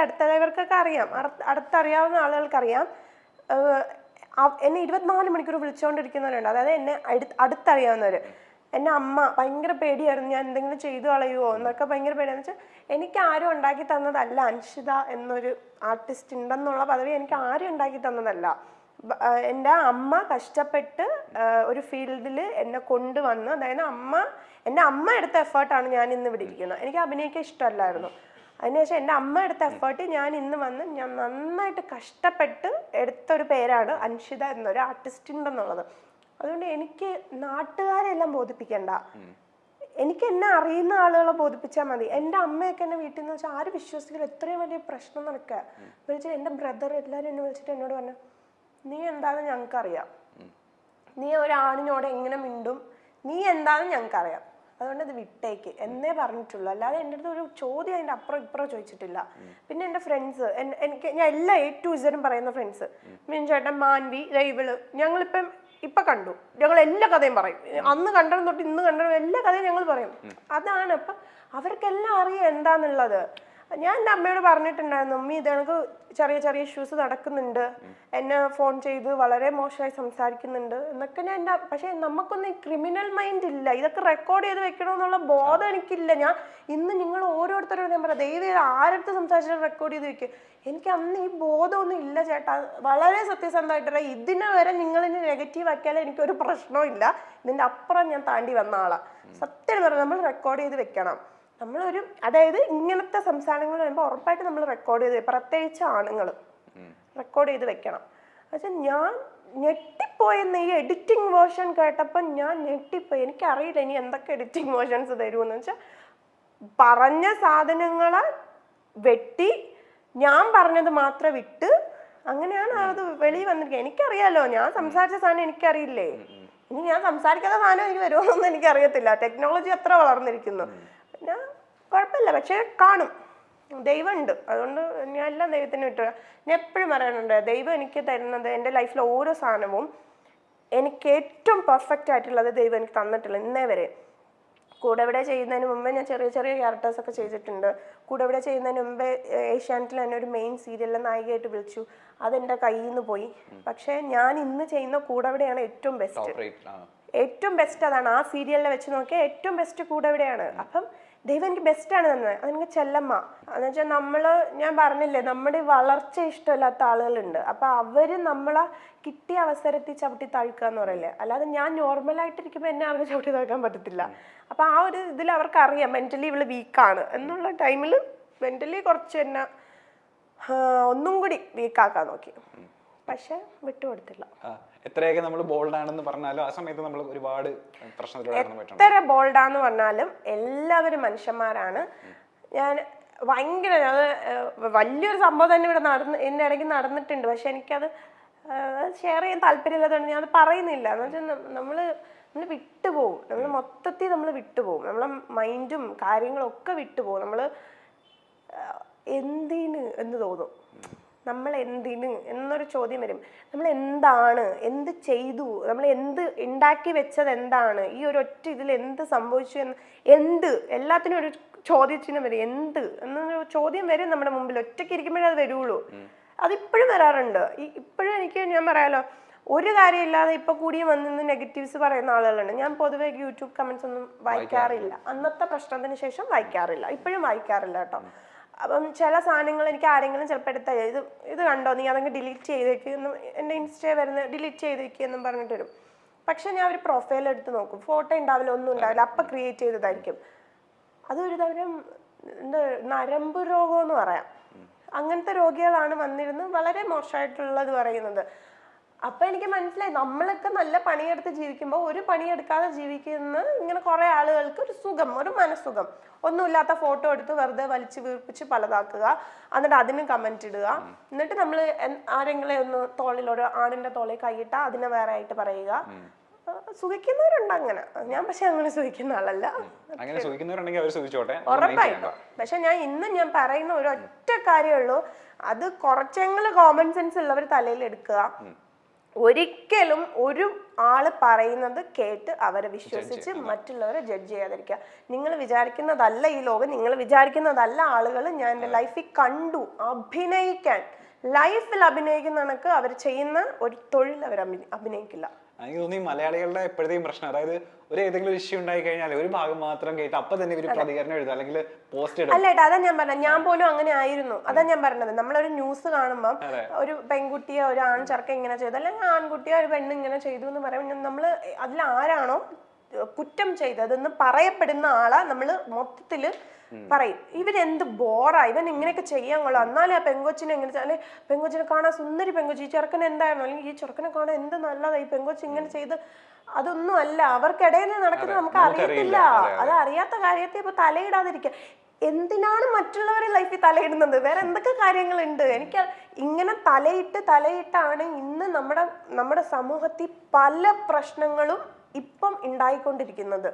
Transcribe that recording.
അടുത്തവർക്കൊക്കെ അറിയാം, അടുത്തറിയാവുന്ന ആളുകൾക്കറിയാം. എന്നെ 24 മണിക്കൂർ വിളിച്ചുകൊണ്ടിരിക്കുന്നവരുണ്ട്, അതായത് എന്നെ അടുത്തറിയാവുന്നവർ. എൻ്റെ അമ്മ ഭയങ്കര പേടിയായിരുന്നു, ഞാൻ എന്തെങ്കിലും ചെയ്തു കളയുമോ എന്നൊക്കെ ഭയങ്കര പേടിയാന്ന് വെച്ചാൽ എനിക്ക് ആരും ഉണ്ടാക്കി തന്നതല്ല. അൻഷിത എന്നൊരു ആർട്ടിസ്റ്റ് ഉണ്ടെന്നുള്ള പദവി എനിക്ക് ആരും ഉണ്ടാക്കി തന്നതല്ല. എൻ്റെ അമ്മ കഷ്ടപ്പെട്ട് ഒരു ഫീൽഡിൽ എന്നെ കൊണ്ടുവന്ന്, അതായത് എൻ്റെ അമ്മ എടുത്ത എഫേർട്ടാണ് ഞാൻ ഇന്ന് ഇവിടെ ഇരിക്കുന്നത്. എനിക്ക് അഭിനയിക്കാൻ ഇഷ്ടമല്ലായിരുന്നു. അതിനുശേഷം എൻ്റെ അമ്മ എടുത്ത എഫേർട്ട് ഞാൻ ഇന്ന് വന്ന് ഞാൻ നന്നായിട്ട് കഷ്ടപ്പെട്ട് എടുത്തൊരു പേരാണ് അൻഷിത എന്നൊരു ആർട്ടിസ്റ്റ് ഉണ്ടെന്നുള്ളത്. അതുകൊണ്ട് എനിക്ക് നാട്ടുകാരെല്ലാം ബോധിപ്പിക്കണ്ട, എനിക്ക് എന്നെ അറിയുന്ന ആളുകളെ ബോധിപ്പിച്ചാൽ മതി. എൻ്റെ അമ്മയൊക്കെ എന്നെ വീട്ടിൽ നിന്ന് വെച്ചാൽ ആരും വിശ്വസിക്കില്ല, എത്രയും വലിയ പ്രശ്നം നടക്കുക. വിളിച്ചാൽ എൻ്റെ ബ്രദർ എല്ലാവരും എന്നെ വിളിച്ചിട്ട് എന്നോട് പറഞ്ഞു, നീ എന്താണെന്ന് ഞങ്ങൾക്കറിയാം, നീ ഒരാണിനോട് എങ്ങനെ മിണ്ടും, നീ എന്താണെന്ന് ഞങ്ങൾക്കറിയാം, അതുകൊണ്ട് അത് വിട്ടേക്ക് എന്നേ പറഞ്ഞിട്ടുള്ളൂ. അല്ലാതെ എൻ്റെ അടുത്ത് ഒരു ചോദ്യം അതിൻ്റെ അപ്പുറം ഇപ്പുറം ചോദിച്ചിട്ടില്ല. പിന്നെ എൻ്റെ ഫ്രണ്ട്സ്, ഞാൻ എല്ലാ A to Z പറയുന്ന ഫ്രണ്ട്സ്, മീൻചേട്ടൻ, മാൻവി, ഇവള്, ഇപ്പൊ കണ്ടു, ഞങ്ങൾ എല്ലാ കഥയും പറയും. അന്ന് കണ്ടതും തൊട്ട് ഇന്ന് കണ്ടതും എല്ലാ കഥയും ഞങ്ങൾ പറയും. അതാണ്. അപ്പം അവർക്കെല്ലാം അറിയാം എന്താന്നുള്ളത്. ഞാൻ എൻ്റെ അമ്മയോട് പറഞ്ഞിട്ടുണ്ടായിരുന്നു, ഉമ്മി ഇത് എനിക്ക് ചെറിയ ചെറിയ ഇഷ്യൂസ് നടക്കുന്നുണ്ട്, എന്നെ ഫോൺ ചെയ്ത് വളരെ മോശമായി സംസാരിക്കുന്നുണ്ട് എന്നൊക്കെ പക്ഷെ നമുക്കൊന്നും ഈ ക്രിമിനൽ മൈൻഡ് ഇല്ല, ഇതൊക്കെ റെക്കോർഡ് ചെയ്ത് വെക്കണമെന്നുള്ള ബോധം എനിക്കില്ല. ഞാൻ ഇന്ന് നിങ്ങൾ ഓരോരുത്തരോട് ഞാൻ പറയാം, ദയവ് ആരടുത്ത് സംസാരിച്ചിട്ട് റെക്കോർഡ് ചെയ്ത് വെക്കുക. എനിക്ക് അന്ന് ഈ ബോധമൊന്നും ഇല്ല ചേട്ടാ, വളരെ സത്യസന്ധമായിട്ടല്ല. ഇതിനെ വരെ നിങ്ങളിന് നെഗറ്റീവ് ആക്കിയാലും എനിക്കൊരു പ്രശ്നവും ഇല്ല, ഇതിൻ്റെ അപ്പുറം ഞാൻ താണ്ടി വന്ന ആളാണ്. സത്യം പറഞ്ഞാൽ നമ്മൾ റെക്കോർഡ് ചെയ്ത് വെക്കണം. അതായത് ഇങ്ങനത്തെ സംസാരങ്ങൾ വരുമ്പോൾ ഉറപ്പായിട്ട് നമ്മൾ റെക്കോർഡ് ചെയ്ത്, പ്രത്യേകിച്ച് ആണുങ്ങൾ റെക്കോർഡ് ചെയ്ത് വെക്കണം. പക്ഷെ ഞാൻ ഞെട്ടിപ്പോയെന്ന് ഈ എഡിറ്റിംഗ് വേർഷൻ കേട്ടപ്പോൾ ഞാൻ ഞെട്ടിപ്പോയി. എനിക്കറിയില്ല ഇനി എന്തൊക്കെ എഡിറ്റിംഗ് വേർഷൻസ് തരുമെന്ന് വെച്ചാൽ, പറഞ്ഞ സാധനങ്ങളെ വെട്ടി ഞാൻ പറഞ്ഞത് മാത്രം വിട്ട് അങ്ങനെയാണ് അത് വെളിയിൽ വന്നിരിക്കുക. എനിക്കറിയാലോ, ഞാൻ സംസാരിച്ച സാധനം എനിക്കറിയില്ലേ, ഇനി ഞാൻ സംസാരിക്കാത്ത സാധനം എനിക്ക് വരുമോന്നൊന്നും എനിക്കറിയത്തില്ല. ടെക്നോളജി അത്ര വളർന്നിരിക്കുന്നു. പിന്നെ കുഴപ്പമില്ല, പക്ഷെ കാണും, ദൈവമുണ്ട്. അതുകൊണ്ട് ഞാൻ എല്ലാം ദൈവത്തിന് വിട്ടു. ഞാൻ എപ്പോഴും പറയാനുണ്ട്, ദൈവം എനിക്ക് തരുന്നത്, എൻ്റെ ലൈഫിലെ ഓരോ സാധനവും എനിക്ക് ഏറ്റവും പെർഫെക്റ്റ് ആയിട്ടുള്ളത് ദൈവം എനിക്ക് തന്നിട്ടില്ല ഇന്നേ വരെ. കൂടെവിടെ ചെയ്യുന്നതിന് മുമ്പേ ഞാൻ ചെറിയ ചെറിയ ക്യാരക്ടേഴ്സൊക്കെ ചെയ്തിട്ടുണ്ട്. കൂടെവിടെ ചെയ്യുന്നതിന് മുമ്പേ ഏഷ്യാനെറ്റിൽ എന്നെ ഒരു മെയിൻ സീരിയലിലെ നായികയായിട്ട് വിളിച്ചു, അതെൻ്റെ കയ്യിൽ നിന്ന് പോയി. പക്ഷേ ഞാൻ ഇന്ന് ചെയ്യുന്ന കൂടെവിടെയാണ് ഏറ്റവും ബെസ്റ്റ് അതാണ്. ആ സീരിയലിനെ വെച്ച് നോക്കിയാൽ ഏറ്റവും ബെസ്റ്റ് കൂടെവിടെയാണ്. അപ്പം ദൈവം എനിക്ക് ബെസ്റ്റാണ് തന്നത്. അതെനിക്ക് ചെല്ലമ്മ എന്ന് വെച്ചാൽ ഞാൻ പറഞ്ഞില്ലേ, നമ്മുടെ വളർച്ച ഇഷ്ടമില്ലാത്ത ആളുകളുണ്ട്. അപ്പം അവർ നമ്മളെ കിട്ടിയ അവസരത്തിൽ ചവിട്ടി താഴ്ക്കുക എന്ന് പറയില്ലേ, അല്ലാതെ ഞാൻ നോർമലായിട്ടിരിക്കുമ്പോൾ എന്നെ അവർക്ക് ചവിട്ടി താഴ്ക്കാൻ പറ്റത്തില്ല. അപ്പം ആ ഒരു ഇതിൽ അവർക്കറിയാം മെൻ്റലി ഇവള് വീക്കാണ് എന്നുള്ള ടൈമിൽ മെൻ്റലി കുറച്ച് എന്നെ ഒന്നും കൂടി വീക്കാക്കാൻ നോക്കി, പക്ഷെ വിട്ടുകൊടുത്തില്ല. എത്രയൊക്കെ നമ്മൾ ബോൾഡാണെന്ന് പറഞ്ഞാലും ആ സമയത്ത് നമ്മൾ ഒരുപാട് എത്ര ബോൾഡാന്ന് പറഞ്ഞാലും എല്ലാവരും മനുഷ്യന്മാരാണ്. ഞാൻ ഭയങ്കര വലിയൊരു സംഭവം തന്നെ ഇവിടെ എൻ്റെ ഇടയ്ക്ക് നടന്നിട്ടുണ്ട്. പക്ഷെ എനിക്കത് ഷെയർ ചെയ്യാൻ താല്പര്യമില്ലാത്തതുകൊണ്ട് ഞാൻ അത് പറയുന്നില്ല. എന്ന് വെച്ചാൽ നമ്മൾ വിട്ടുപോകും, നമ്മൾ മൊത്തത്തിൽ നമ്മൾ വിട്ടുപോകും, നമ്മളെ മൈൻഡും കാര്യങ്ങളും ഒക്കെ വിട്ടുപോകും. നമ്മൾ എന്തിന് എന്ന് തോന്നും, നമ്മൾ എന്തിന് എന്നൊരു ചോദ്യം വരും. നമ്മൾ എന്താണ്, എന്ത് ചെയ്തു, നമ്മൾ എന്ത് ഉണ്ടാക്കി വെച്ചത് എന്താണ്, ഈ ഒരു ഒറ്റ ഇതിൽ എന്ത് സംഭവിച്ചു എന്ന് എല്ലാത്തിനും ഒരു ചോദ്യചിഹ്നം വരും. എന്ത് എന്നൊരു ചോദ്യം വരും നമ്മുടെ മുമ്പിൽ. ഒറ്റയ്ക്ക് ഇരിക്കുമ്പോഴേ അത് വരുള്ളൂ. അതിപ്പോഴും വരാറുണ്ട്. ഇപ്പോഴും ഞാൻ പറയാലോ, ഒരു കാര്യമില്ലാതെ ഇപ്പൊ കൂടിയും വന്നിന്ന് നെഗറ്റീവ്സ് പറയുന്ന ആളുകളുണ്ട്. ഞാൻ പൊതുവെ യൂട്യൂബ് കമന്റ്സ് ഒന്നും വായിക്കാറില്ല. അന്നത്തെ പ്രശ്നത്തിന് ശേഷം വായിക്കാറില്ല, ഇപ്പോഴും വായിക്കാറില്ല കേട്ടോ. അപ്പം ചില സാധനങ്ങൾ എനിക്ക് ആരെങ്കിലും ചിലപ്പോൾ എടുത്ത ഇത് കണ്ടോ, നീ അതങ്ങ് ഡിലീറ്റ് ചെയ്തേക്ക് എന്നും, എൻ്റെ ഇൻസ്റ്റയിൽ വരുന്ന ഡിലീറ്റ് ചെയ്തേക്ക് എന്നും പറഞ്ഞിട്ട് വരും. പക്ഷെ ഞാൻ ഒരു പ്രൊഫൈൽ എടുത്ത് നോക്കും, ഫോട്ടോ ഉണ്ടാവില്ല, ഒന്നും ഉണ്ടാവില്ല, അപ്പം ക്രിയേറ്റ് ചെയ്തതായിരിക്കും. അതൊരു തരം നരമ്പ് രോഗം എന്ന് പറയാം. അങ്ങനത്തെ രോഗികളാണ് വന്നിരുന്ന് വളരെ മോശമായിട്ടുള്ളത് പറയുന്നത്. അപ്പം എനിക്ക് മനസ്സിലായി, നമ്മളൊക്കെ നല്ല പണിയെടുത്ത് ജീവിക്കുമ്പോൾ ഒരു പണിയെടുക്കാതെ ജീവിക്കുന്ന ഇങ്ങനെ കുറേ ആളുകൾക്ക് ഒരു സുഖം, ഒരു മനസ്സുഖം. ഒന്നുമില്ലാത്ത ഫോട്ടോ എടുത്ത് വെറുതെ വലിച്ചു വീർപ്പിച്ച് പലതാക്കുക, എന്നിട്ട് അതിന് കമന്റ് ഇടുക, എന്നിട്ട് നമ്മൾ ആരെങ്കിലും ഒന്ന് തോളിലൊരു ആണിന്റെ തോളിൽ കൈയിട്ടാൽ അതിനെ വേറെ ആയിട്ട് പറയുക. സുഖിക്കുന്നവരുണ്ട് അങ്ങനെ. ഞാൻ പക്ഷെ അങ്ങനെ സുഖിക്കുന്ന ആളല്ല. ഉറപ്പായിട്ടും. പക്ഷെ ഞാൻ പറയുന്ന ഒരൊറ്റ കാര്യമുള്ളൂ, അത് കുറച്ചെങ്കിലും കോമൺ സെൻസ് ഉള്ളവർ തലയിൽ എടുക്കുക. ഒരിക്കലും ഒരു ആള് പറയുന്നത് കേട്ട് അവരെ വിശ്വസിച്ച് മറ്റുള്ളവരെ ജഡ്ജ് ചെയ്യാതിരിക്കുക. നിങ്ങൾ വിചാരിക്കുന്നതല്ല ഈ ലോകം, നിങ്ങൾ വിചാരിക്കുന്നതല്ല ആളുകൾ. ഞാൻ എൻ്റെ ലൈഫിൽ കണ്ടു അഭിനയിക്കാൻ, ലൈഫിൽ അഭിനയിക്കുന്ന കണക്ക് അവർ ചെയ്യുന്ന ഒരു തൊഴിൽ അവർ അഭിനയിക്കില്ല. എനിക്ക് തോന്നി മലയാളികളുടെ എപ്പോഴത്തെയും പ്രശ്നം, അതായത് ഒരു ഏതെങ്കിലും ഇഷ്യൂ ഉണ്ടായി കഴിഞ്ഞാൽ ഒരു ഭാഗം മാത്രം കേട്ട് അപ്പൊ തന്നെ ഒരു പ്രതികരണം എഴുതുക അല്ലെങ്കിൽ പോസ്റ്റ് ഇടുക. അല്ല ഏട്ടാ, അതാ ഞാൻ പറഞ്ഞത്, ഞാൻ പോലും അങ്ങനെ ആയിരുന്നു. അതാ ഞാൻ പറഞ്ഞത്, നമ്മളൊരു ന്യൂസ് കാണുമ്പോൾ ഒരു പെൺകുട്ടിയെ ഒരു ആൺ ചെറുക്കൻ ഇങ്ങനെ ചെയ്തു, അല്ലെങ്കിൽ ആൺകുട്ടിയെ ഒരു പെണ്ണ് ഇങ്ങനെ ചെയ്തു എന്ന് പറയുമ്പോൾ നമ്മൾ അതിൽ ആരാണോ കുറ്റം ചെയ്തതെന്ന് പറയപ്പെടുന്ന ആളാ നമ്മൾ മൊത്തത്തില് പറയും. ഇവരെന്ത് ബോറാ, ഇവൻ ഇങ്ങനെയൊക്കെ ചെയ്യാൻ കൊള്ളാം, എന്നാലും ആ പെങ്കൊച്ചിനെ എങ്ങനെ, അല്ലെങ്കിൽ പെങ്കൊച്ചിനെ കാണാൻ സുന്ദരി പെങ്കൊച്ചി, ഈ ചെറുക്കൻ എന്തായിരുന്നു, അല്ലെങ്കിൽ ഈ ചെറുക്കനെ കാണാൻ എന്ത് നല്ലതാ ഈ പെങ്കൊച്ചി ഇങ്ങനെ ചെയ്ത്. അതൊന്നും അല്ല, അവർക്കിടയിൽ നടക്കുന്നത് നമുക്ക് അറിയത്തില്ല. അത് അറിയാത്ത കാര്യത്തെ ഇപ്പൊ തലയിടാതിരിക്കുക. എന്തിനാണ് മറ്റുള്ളവരുടെ ലൈഫിൽ തലയിടുന്നത്? വേറെ എന്തൊക്കെ കാര്യങ്ങളുണ്ട്? എനിക്ക് ഇങ്ങനെ തലയിട്ടാണ് ഇന്ന് നമ്മുടെ സമൂഹത്തിൽ പല പ്രശ്നങ്ങളും ഇപ്പം ഉണ്ടായിക്കൊണ്ടിരിക്കുന്നത്.